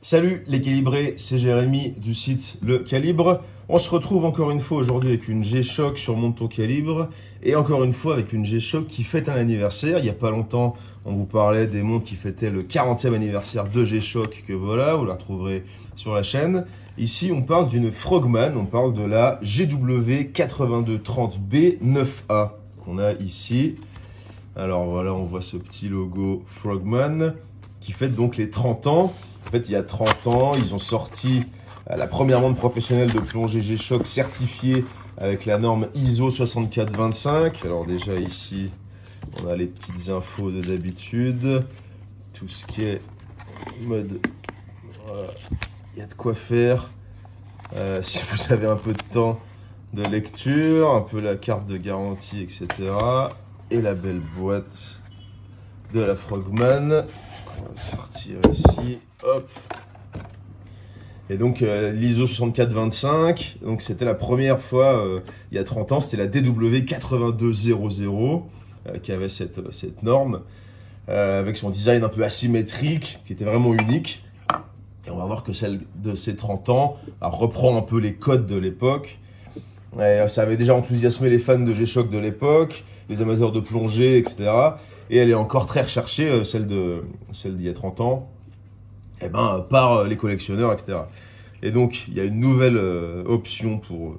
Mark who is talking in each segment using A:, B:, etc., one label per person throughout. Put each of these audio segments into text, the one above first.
A: Salut les calibrés, c'est Jérémy du site Le Calibre. On se retrouve encore une fois aujourd'hui avec une G-Shock sur Monte ton Calibre et encore une fois avec une G-Shock qui fête un anniversaire. Il n'y a pas longtemps, on vous parlait des montres qui fêtaient le 40e anniversaire de G-Shock que voilà, vous la retrouverez sur la chaîne. Ici, on parle d'une Frogman, on parle de la GW8230B9A qu'on a ici. Alors voilà, on voit ce petit logo Frogman qui fête donc les 30 ans. En fait, il y a 30 ans, ils ont sorti la première montre professionnelle de plongée G-Shock certifiée avec la norme ISO 6425. Alors déjà ici, on a les petites infos de d'habitude. Tout ce qui est mode... Voilà, il y a de quoi faire. Si vous avez un peu de temps de lecture, un peu la carte de garantie, etc. Et la belle boîte de la Frogman. On va sortir ici, hop. Et donc l'ISO 6425, donc c'était la première fois il y a 30 ans, c'était la DW8200 qui avait cette norme avec son design un peu asymétrique qui était vraiment unique. Et on va voir que celle de ces 30 ans reprend un peu les codes de l'époque. Ça avait déjà enthousiasmé les fans de G-Shock de l'époque, les amateurs de plongée, etc. Et elle est encore très recherchée, celle d'il y a 30 ans, par les collectionneurs, etc. Et donc, il y a une nouvelle option pour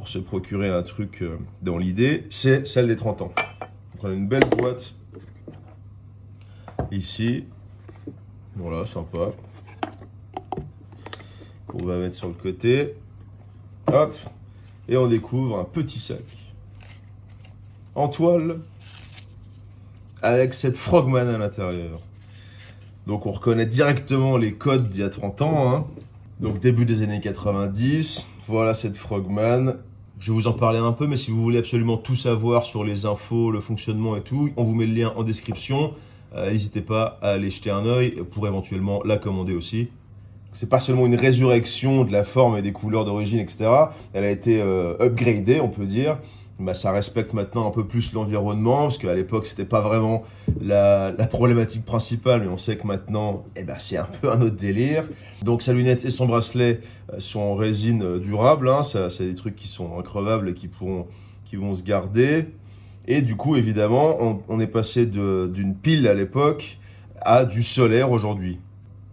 A: se procurer un truc dans l'idée, c'est celle des 30 ans. Donc, on a une belle boîte ici. Voilà, sympa. Qu'on va mettre sur le côté. Hop. Et on découvre un petit sac en toile avec cette Frogman à l'intérieur. Donc on reconnaît directement les codes d'il y a 30 ans. Hein. Donc début des années 90. Voilà cette Frogman. Je vais vous en parler un peu, mais si vous voulez absolument tout savoir sur les infos, le fonctionnement et tout, on vous met le lien en description. N'hésitez pas à aller jeter un œil pour éventuellement la commander aussi. C'est pas seulement une résurrection de la forme et des couleurs d'origine, etc. Elle a été upgradée, on peut dire. Ça respecte maintenant un peu plus l'environnement, parce qu'à l'époque, c'était pas vraiment la problématique principale, mais on sait que maintenant, c'est un peu un autre délire. Donc sa lunette et son bracelet sont en résine durable, hein. C'est des trucs qui sont increvables et qui vont se garder. Et du coup, évidemment, on est passé d'une pile à l'époque à du solaire aujourd'hui.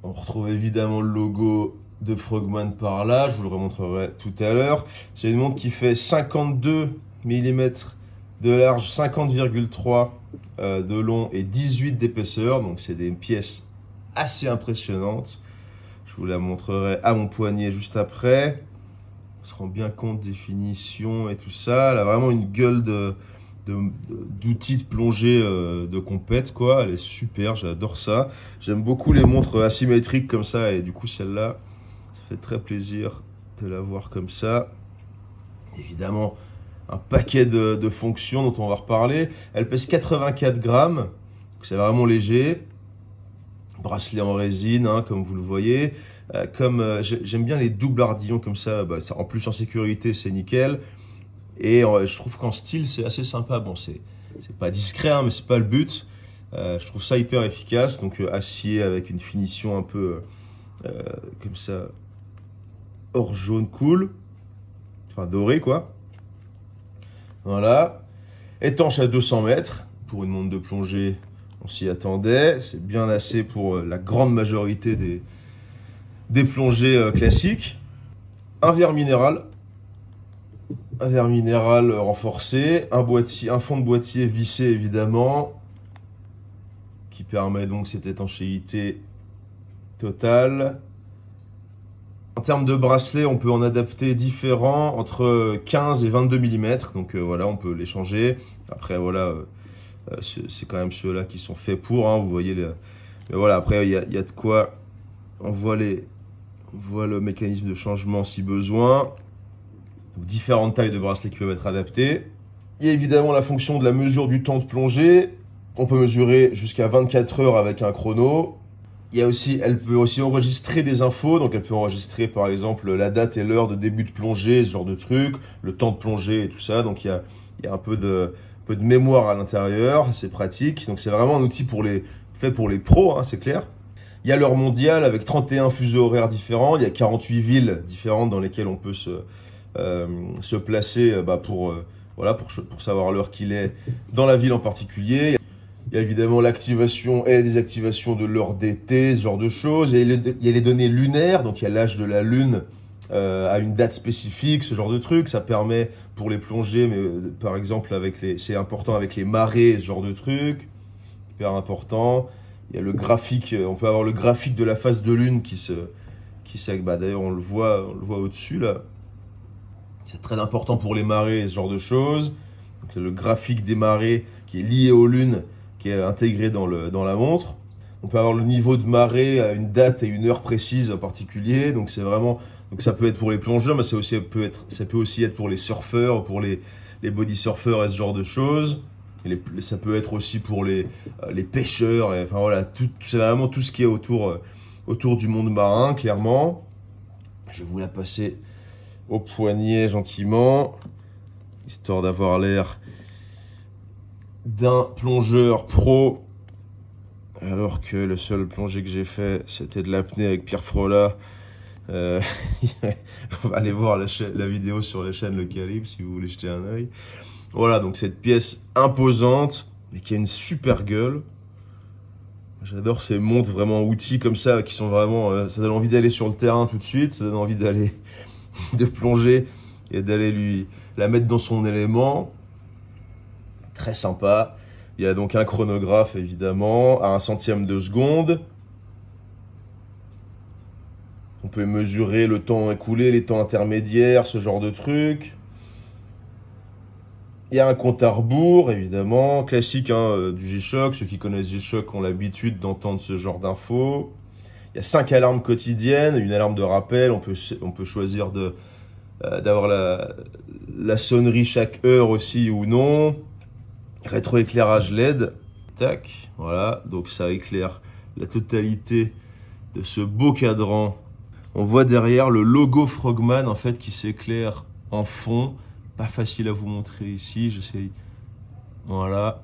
A: On retrouve évidemment le logo de Frogman par là, je vous le remontrerai tout à l'heure. C'est une montre qui fait 52 mm de large, 50,3 de long et 18 d'épaisseur. Donc c'est des pièces assez impressionnantes. Je vous la montrerai à mon poignet juste après. On se rend bien compte des finitions et tout ça. Elle a vraiment une gueule d'outils de plongée de compète, quoi. Elle est super, j'adore ça. J'aime beaucoup les montres asymétriques comme ça, et du coup celle-là, ça fait très plaisir de la voir comme ça. Évidemment, un paquet de fonctions dont on va reparler. Elle pèse 84 grammes, c'est vraiment léger. Bracelet en résine, hein, comme vous le voyez. J'aime bien les doubles ardillons comme ça, en plus en sécurité, c'est nickel. Et je trouve qu'en style, c'est assez sympa. Bon, c'est pas discret, hein, mais c'est pas le but. Je trouve ça hyper efficace. Donc, acier avec une finition un peu comme ça, or jaune cool. Enfin, doré, quoi. Voilà. Étanche à 200 mètres. Pour une montre de plongée, on s'y attendait. C'est bien assez pour la grande majorité des plongées classiques. Un verre minéral. Un verre minéral renforcé, un fond de boîtier vissé évidemment, qui permet donc cette étanchéité totale. En termes de bracelet, on peut en adapter différents, entre 15 et 22 mm, donc voilà, on peut les changer. Après voilà, c'est quand même ceux-là qui sont faits pour, hein, vous voyez. Mais voilà, après il y a de quoi, on voit le mécanisme de changement si besoin. Différentes tailles de bracelets qui peuvent être adaptées. Il y a évidemment la fonction de la mesure du temps de plongée. On peut mesurer jusqu'à 24 heures avec un chrono. Elle peut aussi enregistrer des infos. Donc elle peut enregistrer par exemple la date et l'heure de début de plongée, ce genre de truc, le temps de plongée et tout ça. Donc il y a un peu de mémoire à l'intérieur. C'est pratique. Donc c'est vraiment un outil fait pour les pros, hein, c'est clair. Il y a l'heure mondiale avec 31 fuseaux horaires différents. Il y a 48 villes différentes dans lesquelles on peut se placer voilà, pour savoir l'heure qu'il est dans la ville en particulier. Il y a évidemment l'activation et la désactivation de l'heure d'été, ce genre de choses. Il y a les données lunaires, donc il y a l'âge de la Lune à une date spécifique, ce genre de truc. Ça permet pour les plongées, mais par exemple c'est important avec les marées, ce genre de truc. Hyper important. Il y a le graphique, on peut avoir le graphique de la phase de Lune d'ailleurs on le voit au-dessus là. C'est très important pour les marées et ce genre de choses. Donc c'est le graphique des marées qui est lié aux lunes, qui est intégré dans la montre. On peut avoir le niveau de marée à une date et une heure précise en particulier. Donc c'est vraiment, donc ça peut être pour les plongeurs, mais ça peut aussi être pour les surfeurs, pour les body surfeurs et ce genre de choses. Ça peut être aussi pour les pêcheurs. Enfin voilà, c'est vraiment tout ce qui est autour du monde marin, clairement. Je vais vous la passer au poignet gentiment, histoire d'avoir l'air d'un plongeur pro, alors que le seul plongée que j'ai fait, c'était de l'apnée avec Pierre Frola. On va aller voir la vidéo sur la chaîne Le Calibre si vous voulez jeter un œil. Voilà, donc cette pièce imposante, mais qui a une super gueule. J'adore ces montres vraiment outils comme ça, qui sont vraiment... ça donne envie d'aller sur le terrain tout de suite, ça donne envie de plonger et d'aller la mettre dans son élément. Très sympa. Il y a donc un chronographe, évidemment, à 1/100 de seconde. On peut mesurer le temps écoulé, les temps intermédiaires, ce genre de trucs. Il y a un compte à rebours, évidemment, classique du G-Shock. Ceux qui connaissent G-Shock ont l'habitude d'entendre ce genre d'infos. Il y a 5 alarmes quotidiennes, une alarme de rappel. On peut choisir d'avoir la sonnerie chaque heure aussi ou non. Rétroéclairage LED. Tac, voilà, donc ça éclaire la totalité de ce beau cadran. On voit derrière le logo Frogman en fait qui s'éclaire en fond. Pas facile à vous montrer ici, j'essaie. Voilà,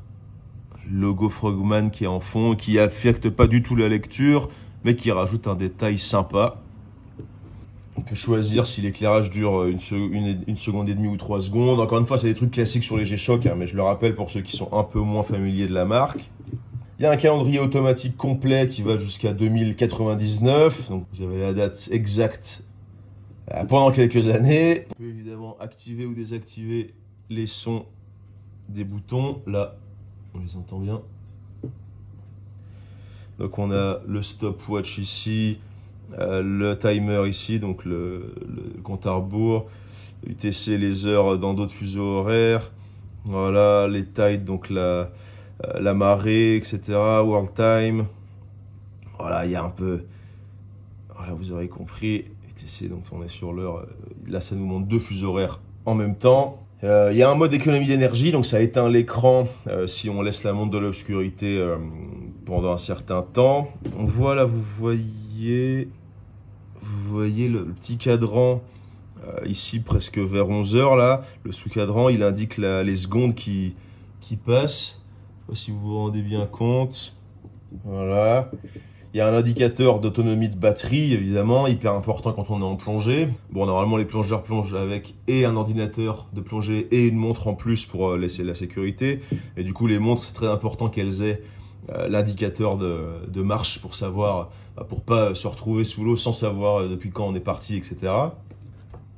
A: logo Frogman qui est en fond, qui affecte pas du tout la lecture, mais qui rajoute un détail sympa. On peut choisir si l'éclairage dure une seconde et demie ou 3 secondes. Encore une fois, c'est des trucs classiques sur les G-Shock, mais je le rappelle pour ceux qui sont un peu moins familiers de la marque. Il y a un calendrier automatique complet qui va jusqu'à 2099. Donc vous avez la date exacte pendant quelques années. On peut évidemment activer ou désactiver les sons des boutons. Là, on les entend bien. Donc on a le stopwatch ici, le timer ici, donc le compte à rebours, UTC, les heures dans d'autres fuseaux horaires. Voilà, les tides, donc la marée, etc. World time. Voilà, il y a un peu... Voilà, vous aurez compris. UTC, donc on est sur l'heure. Là, ça nous montre 2 fuseaux horaires en même temps. Il y a un mode économie d'énergie, donc ça éteint l'écran si on laisse la montre dans l'obscurité pendant un certain temps. On voit là, vous voyez le petit cadran ici presque vers 11 h là. Le sous-cadran, il indique les secondes qui passent. Je sais pas si vous vous rendez bien compte. Voilà. Il y a un indicateur d'autonomie de batterie, évidemment, hyper important quand on est en plongée. Bon, normalement, les plongeurs plongent avec et un ordinateur de plongée et une montre en plus pour laisser la sécurité. Et du coup, les montres, c'est très important qu'elles aient l'indicateur de marche pour savoir, pour pas se retrouver sous l'eau sans savoir depuis quand on est parti, etc.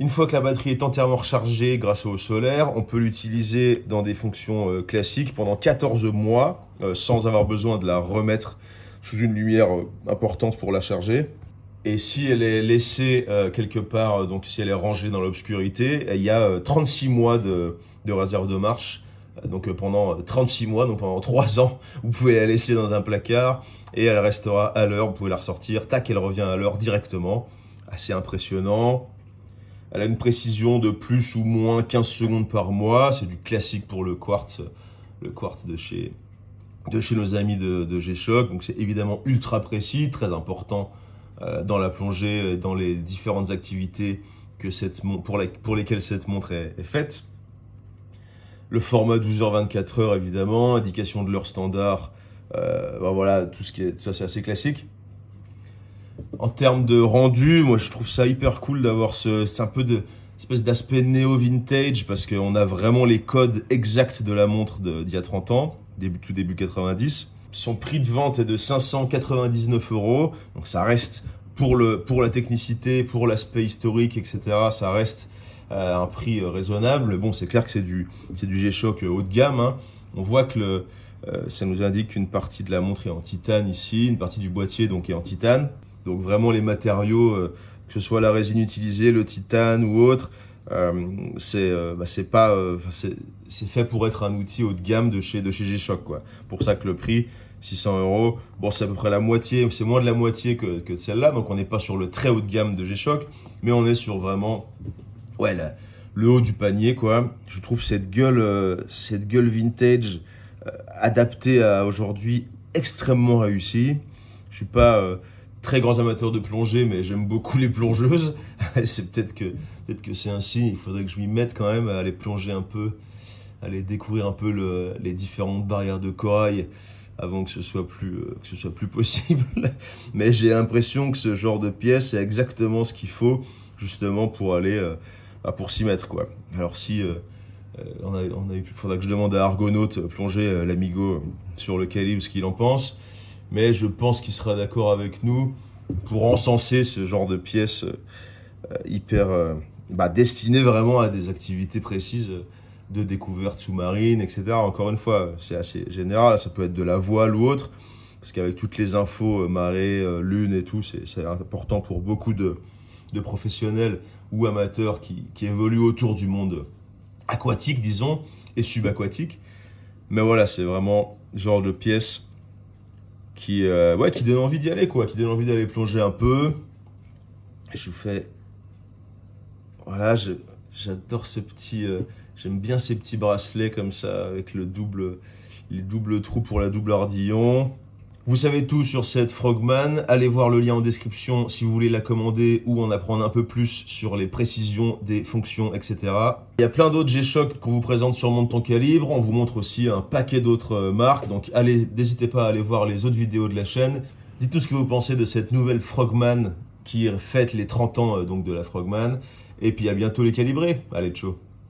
A: Une fois que la batterie est entièrement rechargée grâce au solaire, on peut l'utiliser dans des fonctions classiques pendant 14 mois sans avoir besoin de la remettre sous une lumière importante pour la charger. Et si elle est laissée quelque part, donc si elle est rangée dans l'obscurité, il y a 36 mois de réserve de marche. Donc pendant 36 mois, donc pendant 3 ans, vous pouvez la laisser dans un placard et elle restera à l'heure. Vous pouvez la ressortir, tac, elle revient à l'heure directement. Assez impressionnant. Elle a une précision de plus ou moins 15 secondes par mois. C'est du classique pour le quartz de chez nos amis de G-Shock. Donc c'est évidemment ultra précis, très important dans la plongée et dans les différentes activités pour lesquelles cette montre est faite. Le format 12h-24h évidemment, indication de l'heure standard, voilà, tout ça c'est assez classique. En termes de rendu, moi je trouve ça hyper cool d'avoir c'est un peu de espèce d'aspect néo-vintage parce qu'on a vraiment les codes exacts de la montre d'il y a 30 ans, tout début 90. Son prix de vente est de 599 €, donc ça reste pour la technicité, pour l'aspect historique, etc. Ça reste à un prix raisonnable. Bon, c'est clair que c'est du G-Shock haut de gamme, hein. On voit que ça nous indique qu'une partie de la montre est en titane ici, une partie du boîtier donc est en titane. Donc vraiment les matériaux, que ce soit la résine utilisée, le titane ou autre, c'est fait pour être un outil haut de gamme de chez G-Shock, quoi. Pour ça que le prix 600 €. Bon, c'est à peu près la moitié, c'est moins de la moitié que de celle-là, donc on n'est pas sur le très haut de gamme de G-Shock, mais on est sur vraiment, ouais, le haut du panier, quoi. Je trouve cette gueule vintage adaptée à aujourd'hui extrêmement réussie. Je suis pas très grand amateur de plongée, mais j'aime beaucoup les plongeuses. C'est peut-être que c'est un signe. Il faudrait que je m'y mette quand même à aller plonger un peu, à aller découvrir un peu les différentes barrières de corail avant que ce soit plus possible. Mais j'ai l'impression que ce genre de pièce est exactement ce qu'il faut justement pour aller pour s'y mettre, quoi. Alors si faudra que je demande à Argonaut plonger l'Amigo sur le calibre ce qu'il en pense, mais je pense qu'il sera d'accord avec nous pour encenser ce genre de pièce hyper destinées vraiment à des activités précises de découverte sous-marine, etc. Encore une fois, c'est assez général, ça peut être de la voile ou autre, parce qu'avec toutes les infos, marée, lune et tout, c'est important pour beaucoup de professionnels ou amateurs qui évoluent autour du monde aquatique, disons, et subaquatique. Mais voilà, c'est vraiment le genre de pièce qui donne envie d'y aller, quoi, qui donne envie d'aller plonger un peu. Je vous fais... Voilà, j'adore ce petit... J'aime bien ces petits bracelets comme ça, avec les doubles trous pour la double ardillon. Vous savez tout sur cette Frogman. Allez voir le lien en description si vous voulez la commander ou en apprendre un peu plus sur les précisions des fonctions, etc. Il y a plein d'autres G-Shock qu'on vous présente sur Monte ton calibre. On vous montre aussi un paquet d'autres marques. Donc n'hésitez pas à aller voir les autres vidéos de la chaîne. Dites-nous ce que vous pensez de cette nouvelle Frogman qui fête les 30 ans donc de la Frogman. Et puis à bientôt les calibrés. Allez, ciao.